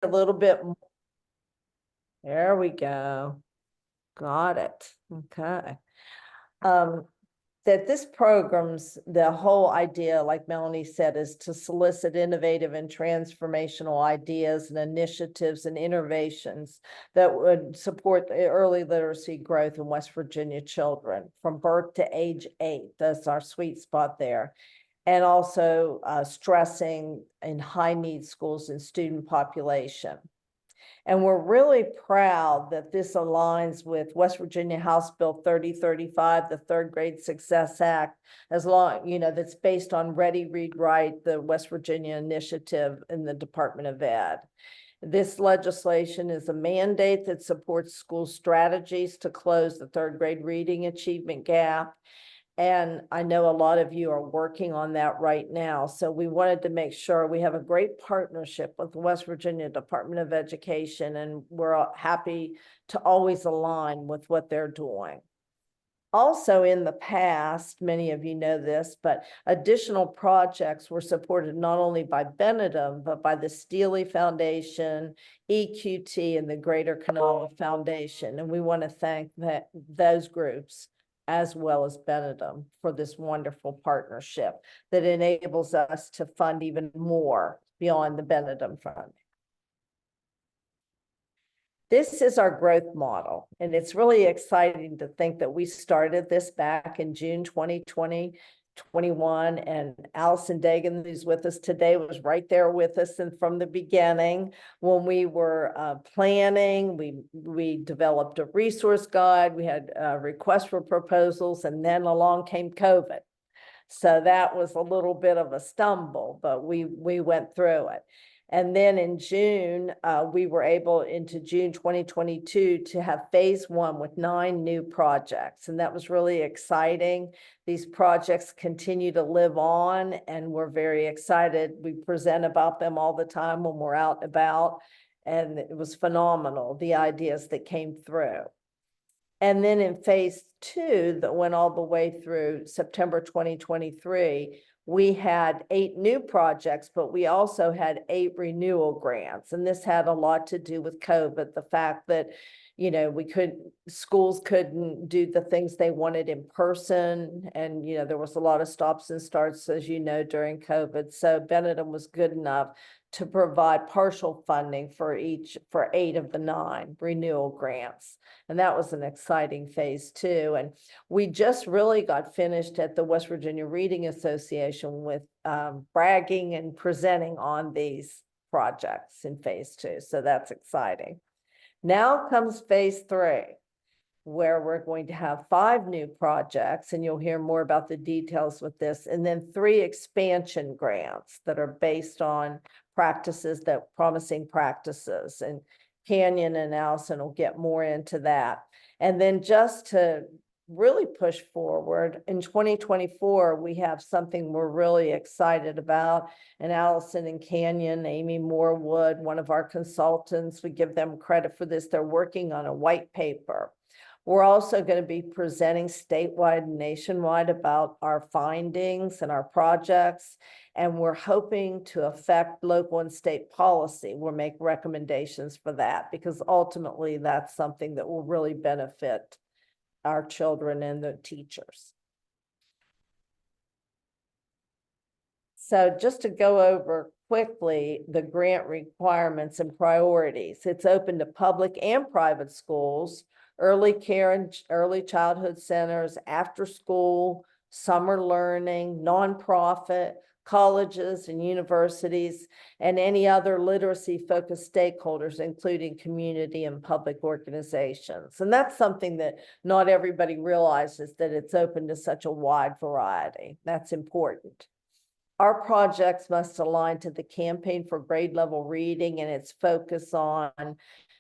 a little bit more. There we go. Got it. Okay. That this program's, the whole idea, like Melanie said, is to solicit innovative and transformational ideas and initiatives and innovations that would support the early literacy growth in West Virginia children from birth to age 8. That's our sweet spot there. And also stressing in high need schools and student population. And we're really proud that this aligns with West Virginia House Bill 3035, the Third Grade Success Act, as long, that's based on Ready, Read, Write, the West Virginia initiative in the Department of Ed. This legislation is a mandate that supports school strategies to close the third grade reading achievement gap. And I know a lot of you are working on that right now. So we wanted to make sure we have a great partnership with the West Virginia Department of Education, and we're happy to always align with what they're doing. Also in the past, many of you know this, but additional projects were supported not only by Benedum, but by the Steely Foundation, EQT, and the Greater Kanawha Foundation. And we want to thank those groups as well as Benedum for this wonderful partnership that enables us to fund even more beyond the Benedum funding. This is our growth model, and it's really exciting to think that we started this back in June 2020, 21, and Allison Dagan, who's with us today, was right there with us and from the beginning when we were planning. We developed a resource guide, we had requests for proposals, and then along came COVID. So that was a little bit of a stumble, but we went through it. And then in June, we were able into June 2022 to have phase 1 with 9 new projects. And that was really exciting. These projects continue to live on, and we're very excited. We present about them all the time when we're out and about, and it was phenomenal, the ideas that came through. And then in phase 2, that went all the way through September 2023, we had 8 new projects, but we also had 8 renewal grants. And this had a lot to do with COVID, the fact that, schools couldn't do the things they wanted in person. And, there was a lot of stops and starts, as during COVID. So Benedum was good enough to provide partial funding for 8 of the 9 renewal grants. And that was an exciting phase 2. And we just really got finished at the West Virginia Reading Association with bragging and presenting on these projects in phase 2. So that's exciting. Now comes phase 3, where we're going to have 5 new projects, and you'll hear more about the details with this, and then 3 expansion grants that are based on promising practices. And Canyon and Allison will get more into that. And then just to really push forward, in 2024, we have something we're really excited about. And Allison and Canyon, Amy Morewood, one of our consultants, we give them credit for this. They're working on a white paper. We're also going to be presenting statewide and nationwide about our findings and our projects, and we're hoping to affect local and state policy. We'll make recommendations for that, because ultimately that's something that will really benefit our children and the teachers. So just to go over quickly the grant requirements and priorities, it's open to public and private schools, early care and early childhood centers, after school, summer learning, nonprofit, colleges and universities, and any other literacy-focused stakeholders, including community and public organizations. And that's something that not everybody realizes, that it's open to such a wide variety. That's important. Our projects must align to the Campaign for Grade Level Reading and its focus on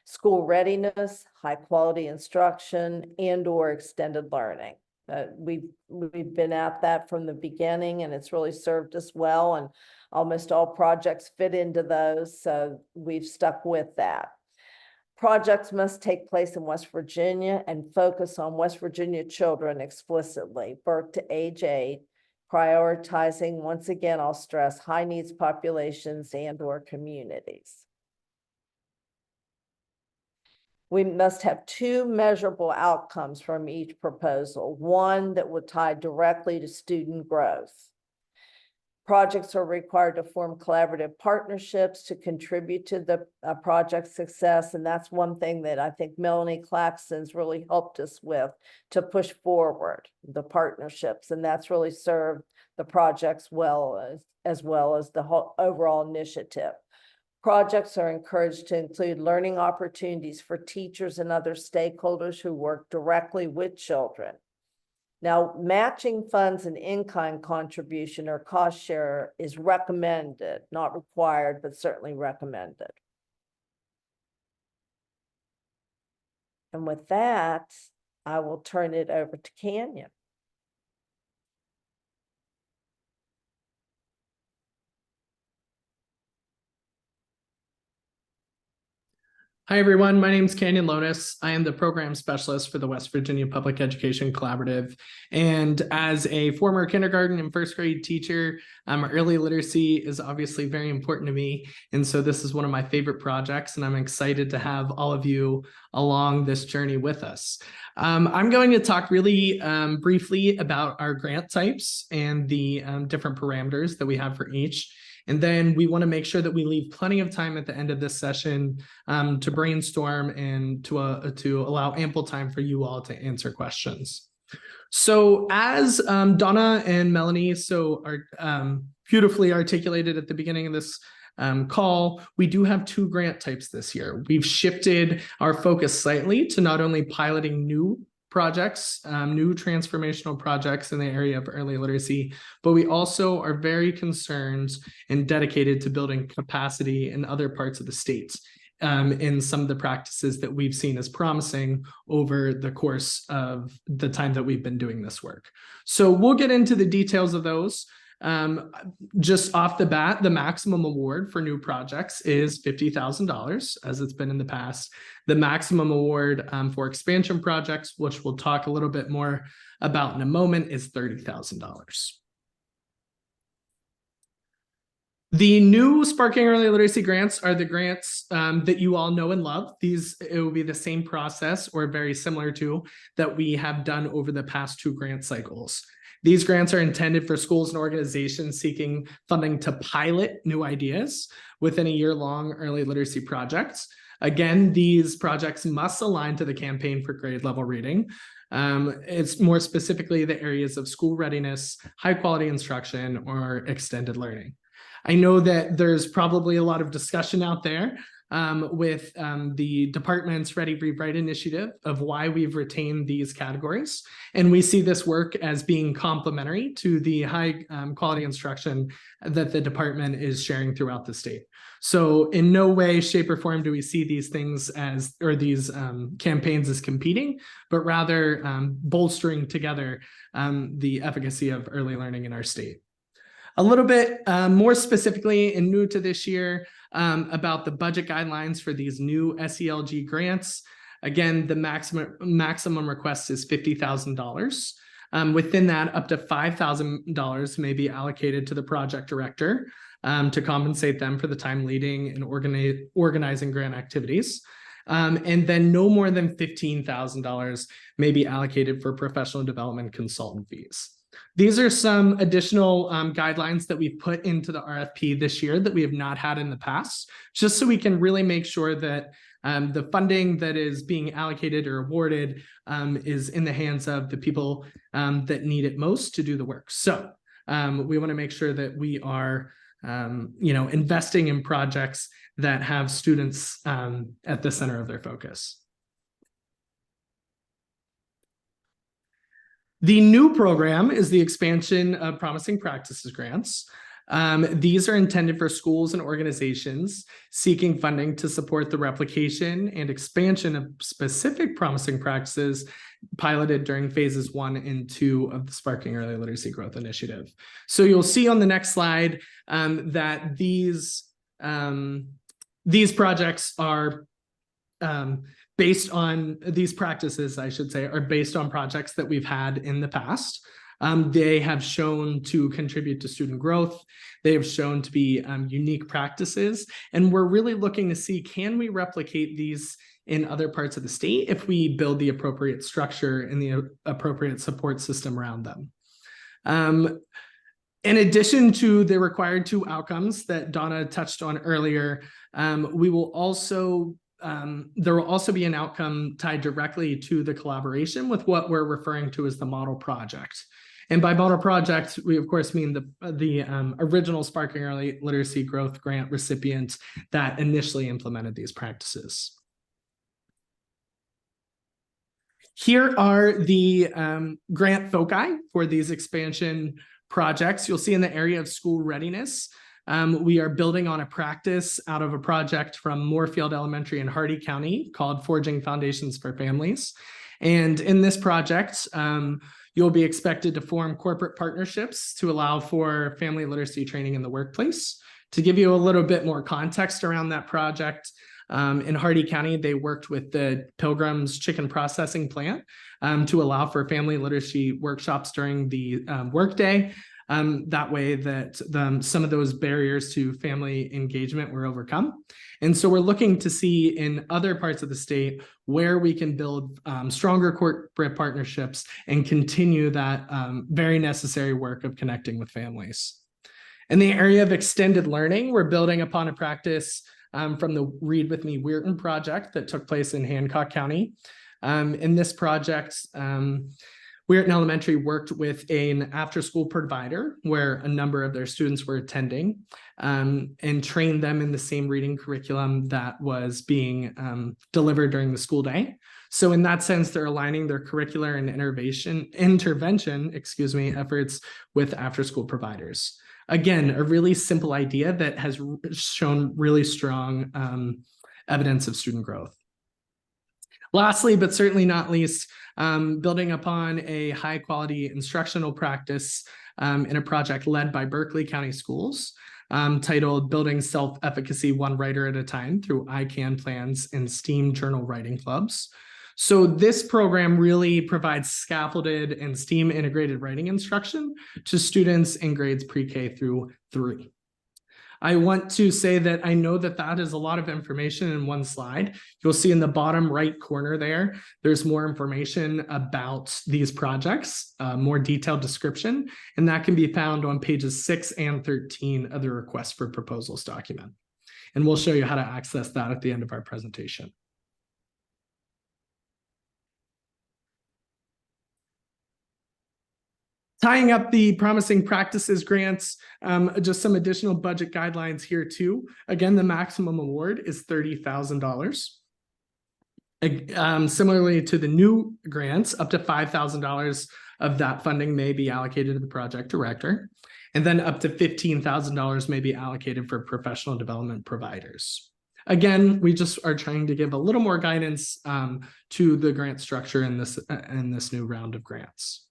school readiness, high quality instruction, and/or extended learning. We've been at that from the beginning, and it's really served us well, and almost all projects fit into those, so we've stuck with that. Projects must take place in West Virginia and focus on West Virginia children explicitly, birth to age 8, prioritizing, once again, I'll stress, high needs populations and/or communities. We must have two measurable outcomes from each proposal, one that would tie directly to student growth. Projects are required to form collaborative partnerships to contribute to the project success. And that's one thing that I think Melanie Claxton's really helped us with to push forward the partnerships. And that's really served the projects well as the whole overall initiative. Projects are encouraged to include learning opportunities for teachers and other stakeholders who work directly with children. Now, matching funds and in-kind contribution or cost share is recommended, not required, but certainly recommended. And with that, I will turn it over to Kanya. Hi, everyone. My name is Canyon Lotus. I am the program specialist for the West Virginia Public Education Collaborative. And as a former kindergarten and first grade teacher, early literacy is obviously very important to me. And so this is one of my favorite projects, and I'm excited to have all of you along this journey with us. I'm going to talk really briefly about our grant types and the different parameters that we have for each. And then we want to make sure that we leave plenty of time at the end of this session to brainstorm and to allow ample time for you all to answer questions. So as Donna and Melanie are beautifully articulated at the beginning of this call, we do have two grant types this year. We've shifted our focus slightly to not only piloting new projects, new transformational projects in the area of early literacy, but we also are very concerned and dedicated to building capacity in other parts of the state in some of the practices that we've seen as promising over the course of the time that we've been doing this work. So we'll get into the details of those. Just off the bat, the maximum award for new projects is $50,000, as it's been in the past. The maximum award for expansion projects, which we'll talk a little bit more about in a moment, is $30,000. The new Sparking Early Literacy grants are the grants that you all know and love. It will be the same process or very similar to that we have done over the past two grant cycles. These grants are intended for schools and organizations seeking funding to pilot new ideas within a year-long early literacy project. Again, these projects must align to the Campaign for Grade Level Reading. It's more specifically the areas of school readiness, high-quality instruction, or extended learning. I know that there's probably a lot of discussion out there with the department's Ready, Read, Write initiative of why we've retained these categories. And we see this work as being complementary to the high quality instruction that the department is sharing throughout the state. So in no way, shape, or form do we see these things as, or these campaigns as competing, but rather bolstering together the efficacy of early learning in our state. A little bit more specifically and new to this year about the budget guidelines for these new SELG grants. Again, the maximum request is $50,000. Within that, up to $5,000 may be allocated to the project director to compensate them for the time leading and organizing grant activities. And then no more than $15,000 may be allocated for professional development consultant fees. These are some additional guidelines that we've put into the RFP this year that we have not had in the past, just so we can really make sure that the funding that is being allocated or awarded is in the hands of the people that need it most to do the work. So we want to make sure that we are investing in projects that have students at the center of their focus. The new program is the expansion of Promising Practices grants. These are intended for schools and organizations seeking funding to support the replication and expansion of specific promising practices piloted during phases 1 and 2 of the Sparking Early Literacy Growth Initiative. So you'll see on the next slide that these projects are based on, these practices, I should say, are based on projects that we've had in the past. They have shown to contribute to student growth. They have shown to be unique practices. And we're really looking to see, can we replicate these in other parts of the state if we build the appropriate structure and the appropriate support system around them. In addition to the required 2 outcomes that Donna touched on earlier, we will also there will also be an outcome tied directly to the collaboration with what we're referring to as the model project. And by model project, we of course mean the original Sparking Early Literacy Growth Grant recipient that initially implemented these practices. Here are the grant foci for these expansion projects. You'll see in the area of school readiness, we are building on a practice out of a project from Moorfield Elementary in Hardy County called Forging Foundations for Families. And in this project, you'll be expected to form corporate partnerships to allow for family literacy training in the workplace. To give you a little bit more context around that project, in Hardy County, they worked with the Pilgrim's Chicken Processing Plant to allow for family literacy workshops during the workday. That way that some of those barriers to family engagement were overcome. And so we're looking to see in other parts of the state where we can build stronger corporate partnerships and continue that very necessary work of connecting with families. In the area of extended learning, we're building upon a practice from the Read With Me Weirton project that took place in Hancock County. In this project, Weirton Elementary worked with an after-school provider where a number of their students were attending and trained them in the same reading curriculum that was being delivered during the school day. So in that sense, they're aligning their curricular and intervention efforts with after-school providers. Again, a really simple idea that has shown really strong evidence of student growth. Lastly, but certainly not least, building upon a high quality instructional practice in a project led by Berkeley County Schools titled Building Self-Efficacy One Writer at a Time through ICANN plans and STEAM journal writing clubs. So this program really provides scaffolded and STEAM integrated writing instruction to students in grades pre-K through 3. I want to say that I know that that is a lot of information in one slide. You'll see in the bottom right corner there, there's more information about these projects, more detailed description, and that can be found on pages 6 and 13 of the request for proposals document. And we'll show you how to access that at the end of our presentation. Tying up the Promising Practices grants, just some additional budget guidelines here too. Again, the maximum award is $30,000. Similarly to the new grants, up to $5,000 of that funding may be allocated to the project director. And then up to $15,000 may be allocated for professional development providers. Again, we just are trying to give a little more guidance to the grant structure in this new round of grants.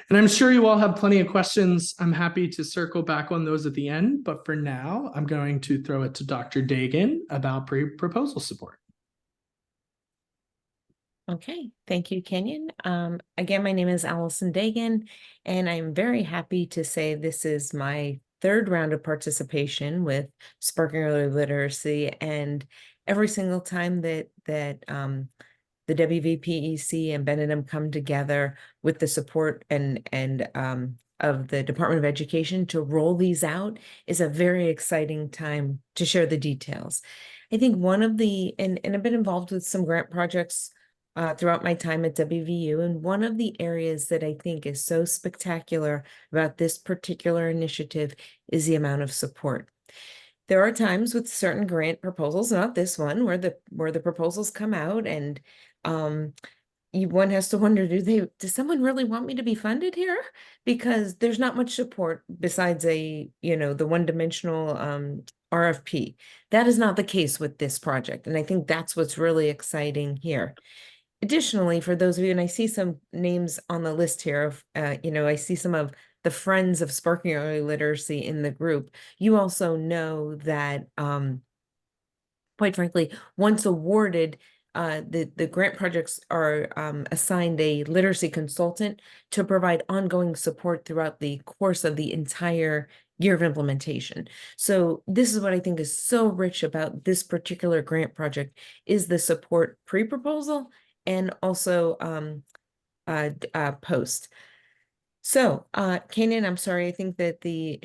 And I'm sure you all have plenty of questions. I'm happy to circle back on those at the end, but for now, I'm going to throw it to Dr. Dagan about pre-proposal support. Okay, thank you, Kenyon. Again, my name is Allison Dagan, and I'm very happy to say this is my 3rd round of participation with Sparking Early Literacy, and every single time that the WVPEC and Benedum come together with the support and of the Department of Education to roll these out is a very exciting time to share the details. I think one of the, and I've been involved with some grant projects throughout my time at WVU, and one of the areas that I think is so spectacular about this particular initiative is the amount of support. There are times with certain grant proposals, not this one, where the proposals come out and one has to wonder, does someone really want me to be funded here? Because there's not much support besides the one-dimensional RFP. That is not the case with this project. And I think that's what's really exciting here. Additionally, for those of you, and I see some names on the list here of, I see some of the friends of Sparking Early Literacy in the group. You also know that, quite frankly, once awarded, the grant projects are assigned a literacy consultant to provide ongoing support throughout the course of the entire year of implementation. So this is what I think is so rich about this particular grant project is the support pre-proposal and also post. So, Kenyon, I'm sorry, I think that the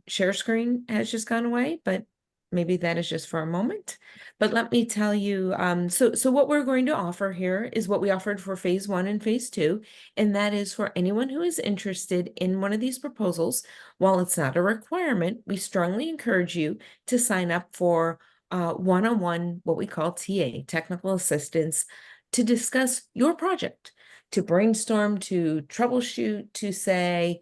share screen has just gone away, but maybe that is just for a moment. But let me tell you, so what we're going to offer here is what we offered for phase 1 and phase 2, and that is for anyone who is interested in one of these proposals. While it's not a requirement, we strongly encourage you to sign up for one-on-one, what we call TA, technical assistance, to discuss your project, to brainstorm, to troubleshoot, to say,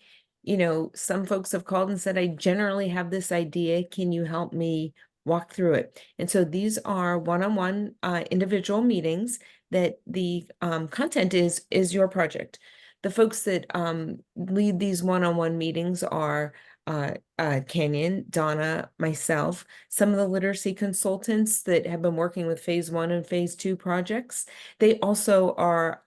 some folks have called and said, I generally have this idea. Can you help me walk through it? And so these are one-on-one individual meetings that the content is your project. The folks that lead these one-on-one meetings are Kenyon, Donna, myself, some of the literacy consultants that have been working with phase 1 and phase 2 projects. They also are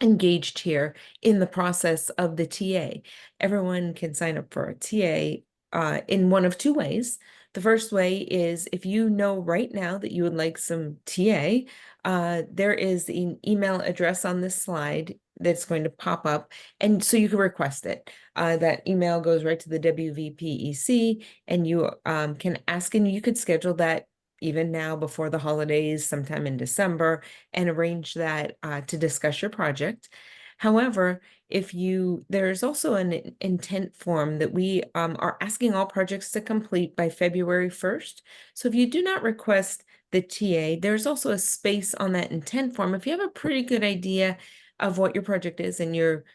engaged here in the process of the TA. Everyone can sign up for a TA in one of two ways. The first way is if you know right now that you would like some TA, there is an email address on this slide that's going to pop up, and so you can request it. That email goes right to the WVPEC, and you can ask, and you could schedule that even now before the holidays, sometime in December, and arrange that to discuss your project. However, there's also an intent form that we are asking all projects to complete by February 1st. So if you do not request the TA, there's also a space on that intent form. If you have a pretty good idea of what your project is and you're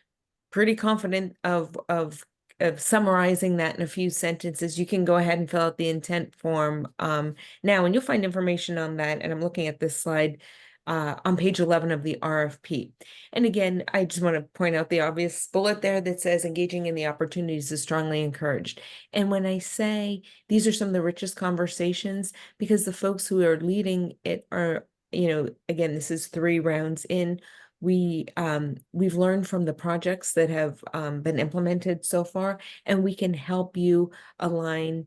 pretty confident of summarizing that in a few sentences, you can go ahead and fill out the intent form now, and you'll find information on that. And I'm looking at this slide on page 11 of the RFP. And again, I just want to point out the obvious bullet there that says engaging in the opportunities is strongly encouraged. And when I say these are some of the richest conversations, because the folks who are leading it are, again, this is 3 rounds in. We've learned from the projects that have been implemented so far, and we can help you align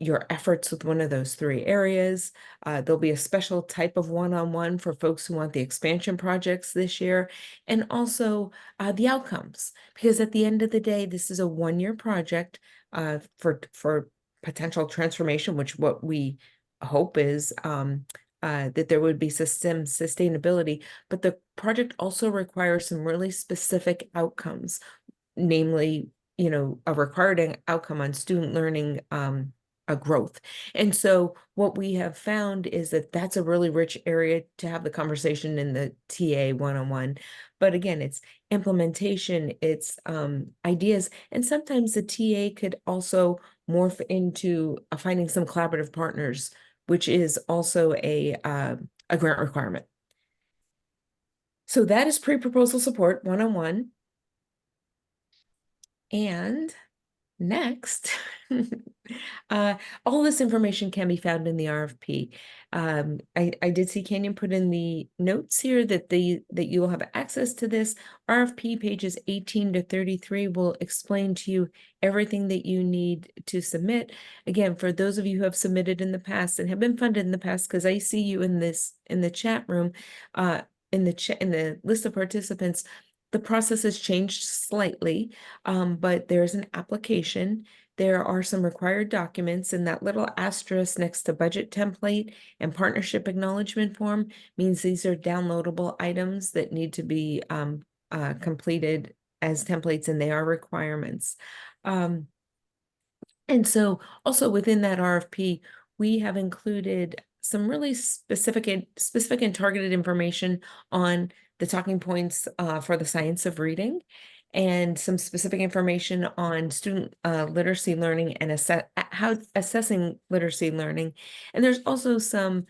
your efforts with one of those 3 areas. There'll be a special type of one-on-one for folks who want the expansion projects this year, and also the outcomes, because at the end of the day, this is a 1-year project for potential transformation, which what we hope is that there would be system sustainability, but the project also requires some really specific outcomes, namely, a required outcome on student learning growth. And so what we have found is that that's a really rich area to have the conversation in the TA one-on-one. But again, it's implementation, it's ideas, and sometimes the TA could also morph into finding some collaborative partners, which is also a grant requirement. So that is pre-proposal support one-on-one. And next, all this information can be found in the RFP. I did see Kenyon put in the notes here that you will have access to this. RFP pages 18 to 33 will explain to you everything that you need to submit. Again, for those of you who have submitted in the past and have been funded in the past, because I see you in the chat room, in the list of participants, the process has changed slightly, but there's an application. There are some required documents, and that little asterisk next to budget template and partnership acknowledgement form means these are downloadable items that need to be completed as templates, and they are requirements. And so also within that RFP, we have included some really specific and targeted information on the talking points for the science of reading, and some specific information on student literacy learning and how assessing literacy learning. And there's also some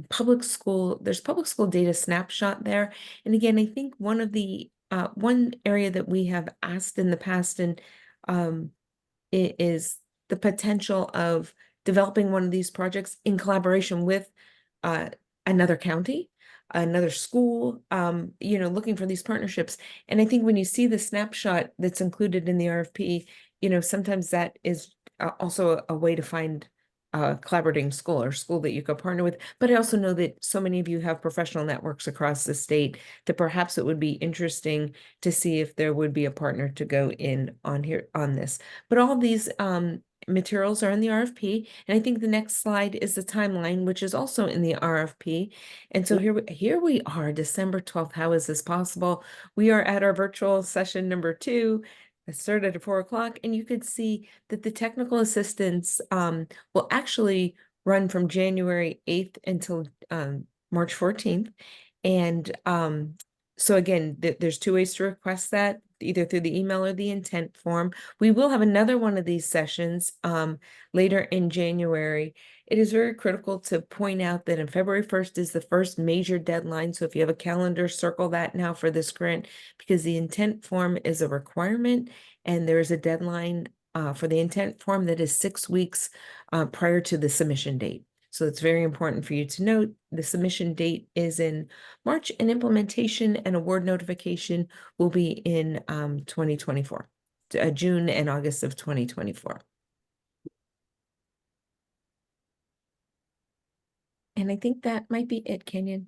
public school data snapshot there. And again, I think one area that we have asked in the past and is the potential of developing one of these projects in collaboration with another county, another school, looking for these partnerships. And I think when you see the snapshot that's included in the RFP, sometimes that is also a way to find a collaborating school or school that you could partner with. But I also know that so many of you have professional networks across the state that perhaps it would be interesting to see if there would be a partner to go in on this. But all these materials are in the RFP. And I think the next slide is the timeline, which is also in the RFP. And so here we are, December 12th. How is this possible? We are at our virtual session number 2. It started at 4 o'clock, and you could see that the technical assistance will actually run from January 8th until March 14th. And so again, there's 2 ways to request that, either through the email or the intent form. We will have another one of these sessions later in January. It is very critical to point out that in February 1st is the first major deadline. So if you have a calendar, circle that now for this grant, because the intent form is a requirement and there is a deadline for the intent form that is 6 weeks prior to the submission date. So it's very important for you to note the submission date is in March, and implementation and award notification will be in 2024, June and August of 2024. And I think that might be it, Kenyon.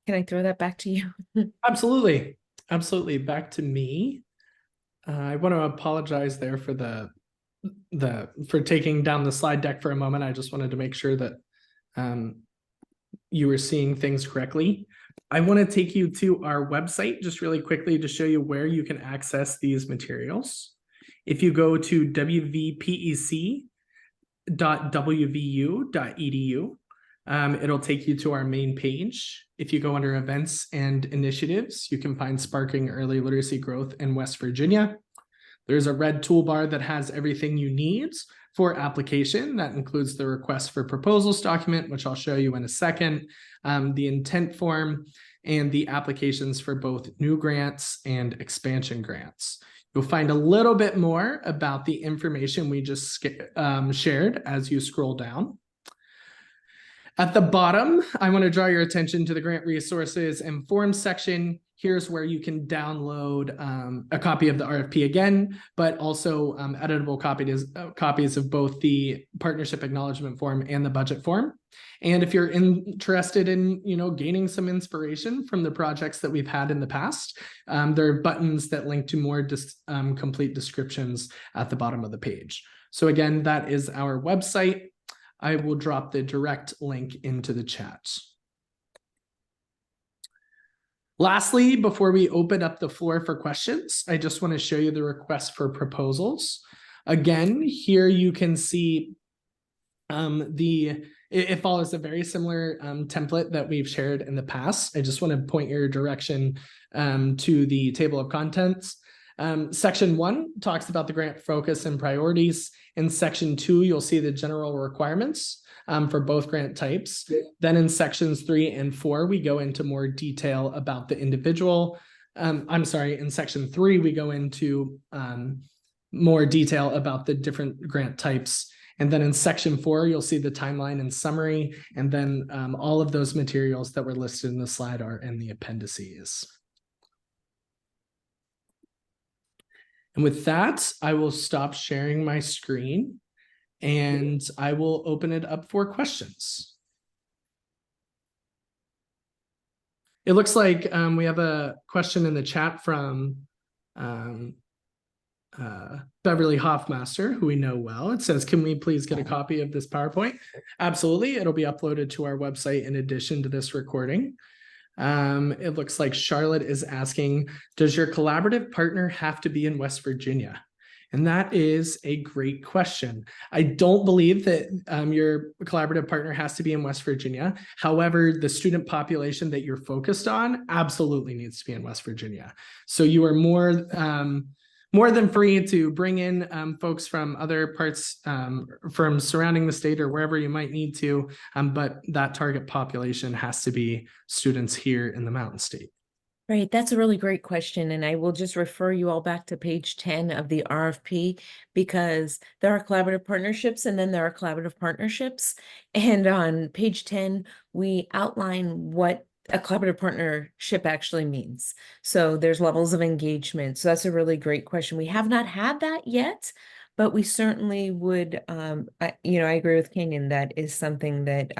Can I throw that back to you? Absolutely. Absolutely. Back to me. I want to apologize there for for taking down the slide deck for a moment. I just wanted to make sure that you were seeing things correctly. I want to take you to our website just really quickly to show you where you can access these materials. If you go to wvpec.wvu.edu, it'll take you to our main page. If you go under events and initiatives, you can find Sparking Early Literacy Growth in West Virginia. There's a red toolbar that has everything you need for application. That includes the request for proposals document, which I'll show you in a second, the intent form, and the applications for both new grants and expansion grants. You'll find a little bit more about the information we just shared as you scroll down. At the bottom, I want to draw your attention to the grant resources and forms section. Here's where you can download a copy of the RFP again, but also editable copies of both the partnership acknowledgement form and the budget form. And if you're interested in, gaining some inspiration from the projects that we've had in the past, there are buttons that link to more complete descriptions at the bottom of the page. So again, that is our website. I will drop the direct link into the chat. Lastly, before we open up the floor for questions, I just want to show you the request for proposals. Again, here you can see it follows a very similar template that we've shared in the past. I just want to point your direction to the table of contents. Section 1 talks about the grant focus and priorities. In section 2, you'll see the general requirements for both grant types. Then in sections 3 and 4, we go into more detail about the individual. In section 3, we go into more detail about the different grant types. And then in section 4, you'll see the timeline and summary. And then all of those materials that were listed in the slide are in the appendices. And with that, I will stop sharing my screen and I will open it up for questions. It looks like we have a question in the chat from Beverly Hoffmaster, who we know well. It says, can we please get a copy of this PowerPoint? Absolutely. It'll be uploaded to our website in addition to this recording. It looks like Charlotte is asking, does your collaborative partner have to be in West Virginia? And that is a great question. I don't believe that your collaborative partner has to be in West Virginia. However, the student population that you're focused on absolutely needs to be in West Virginia. So you are more than free to bring in folks from other parts from surrounding the state or wherever you might need to, but that target population has to be students here in the Mountain State. Right, that's a really great question, and I will just refer you all back to page 10 of the RFP because there are collaborative partnerships and then there are collaborative partnerships. And on page 10, we outline what a collaborative partnership actually means. So there's levels of engagement. So that's a really great question. We have not had that yet, but we certainly would, I agree with Kenyon. That is something that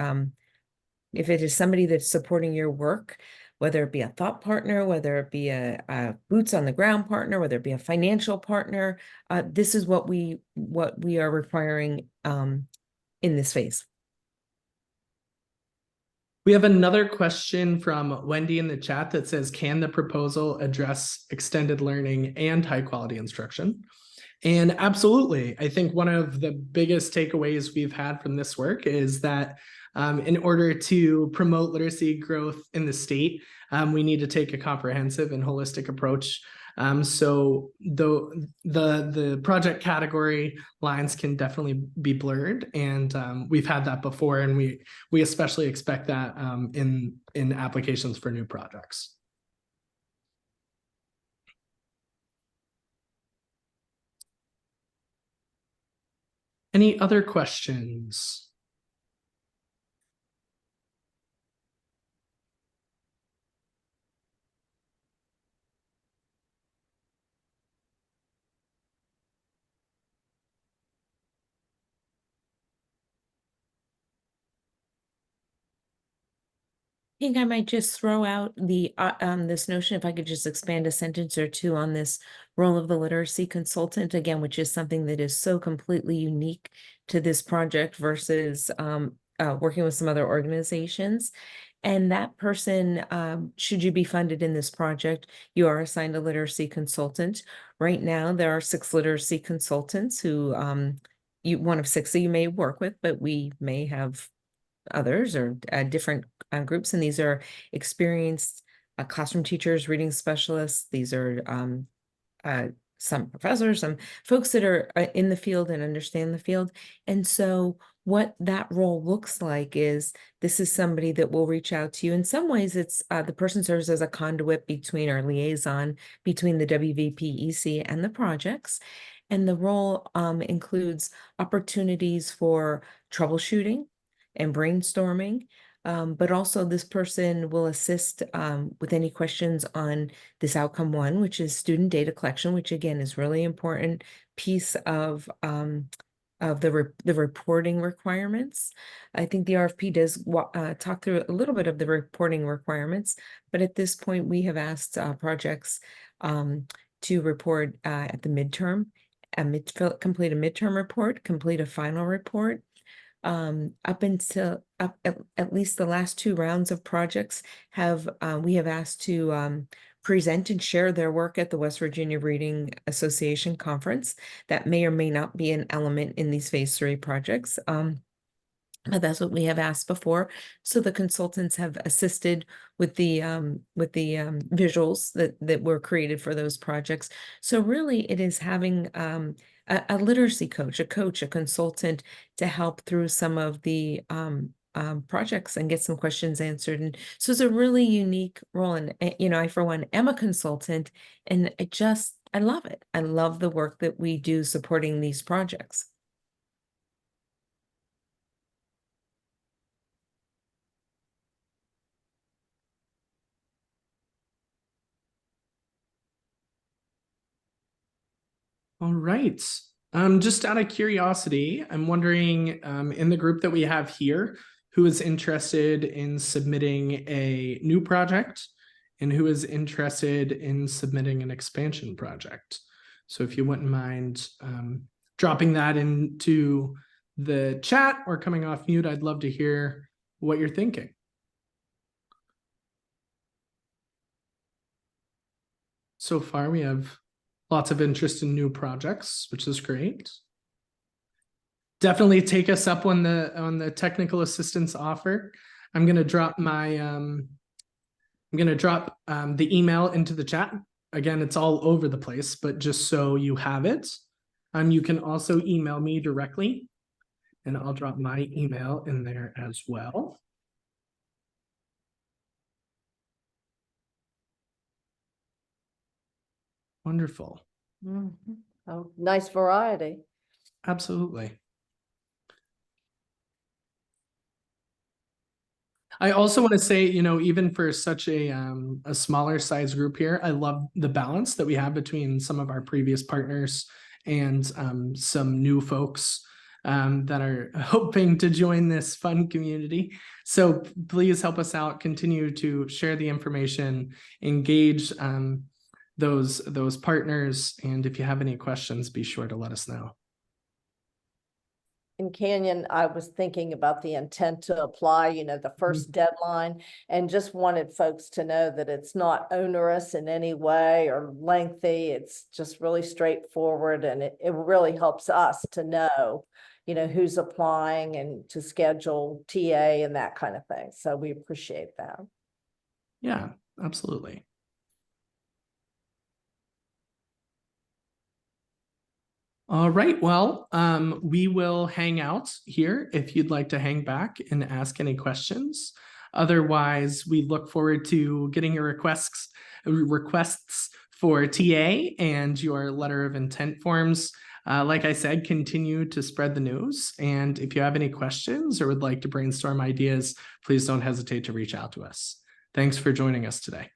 if it is somebody that's supporting your work, whether it be a thought partner, whether it be a boots on the ground partner, whether it be a financial partner, this is what we are requiring in this phase. We have another question from Wendy in the chat that says, can the proposal address extended learning and high quality instruction? And absolutely, I think one of the biggest takeaways we've had from this work is that in order to promote literacy growth in the state, we need to take a comprehensive and holistic approach. So the project category lines can definitely be blurred, and we've had that before, and we especially expect that in applications for new projects. Any other questions? I think I might just throw out the this notion, if I could just expand a sentence or two on this role of the literacy consultant again, which is something that is so completely unique to this project versus working with some other organizations. And that person, should you be funded in this project, you are assigned a literacy consultant. Right now, there are 6 literacy consultants who one of 6 that you may work with, but we may have others or different groups, and these are experienced classroom teachers, reading specialists. These are some professors, some folks that are in the field and understand the field. And so what that role looks like is this is somebody that will reach out to you. In some ways, it's the person serves as a conduit between our liaison between the WVPEC and the projects. And the role includes opportunities for troubleshooting and brainstorming. But also this person will assist with any questions on this outcome 1, which is student data collection, which again is really important piece of the reporting requirements. I think the RFP does talk through a little bit of the reporting requirements, but at this point we have asked projects to report at the midterm, complete a midterm report, complete a final report. Up until at least the last 2 rounds of projects we have asked to present and share their work at the West Virginia Reading Association conference. That may or may not be an element in these phase 3 projects. But that's what we have asked before. So the consultants have assisted with the visuals that were created for those projects. So really it is having a literacy coach, a consultant to help through some of the projects and get some questions answered. And so it's a really unique role. And, I, for one, am a consultant, and I love it. I love the work that we do supporting these projects. All right. Just out of curiosity, I'm wondering in the group that we have here, who is interested in submitting a new project and who is interested in submitting an expansion project. So if you wouldn't mind dropping that into the chat or coming off mute, I'd love to hear what you're thinking. So far, we have lots of interest in new projects, which is great. Definitely take us up on the technical assistance offer. I'm gonna drop my the email into the chat. Again, it's all over the place, but just so you have it. You can also email me directly, and I'll drop my email in there as well. Wonderful. Oh, nice variety. Absolutely. I also want to say, even for such a smaller size group here, I love the balance that we have between some of our previous partners and some new folks that are hoping to join this fun community. So please help us out, continue to share the information, engage those partners, and if you have any questions, be sure to let us know. In Canyon, I was thinking about the intent to apply, the first deadline, and just wanted folks to know that it's not onerous in any way or lengthy. It's just really straightforward, and it really helps us to know, who's applying and to schedule TA and that kind of thing. So we appreciate that. Yeah, absolutely. All right, well, we will hang out here if you'd like to hang back and ask any questions. Otherwise, we look forward to getting your requests for TA and your letter of intent forms. Like I said, continue to spread the news. And if you have any questions or would like to brainstorm ideas, please don't hesitate to reach out to us. Thanks for joining us today.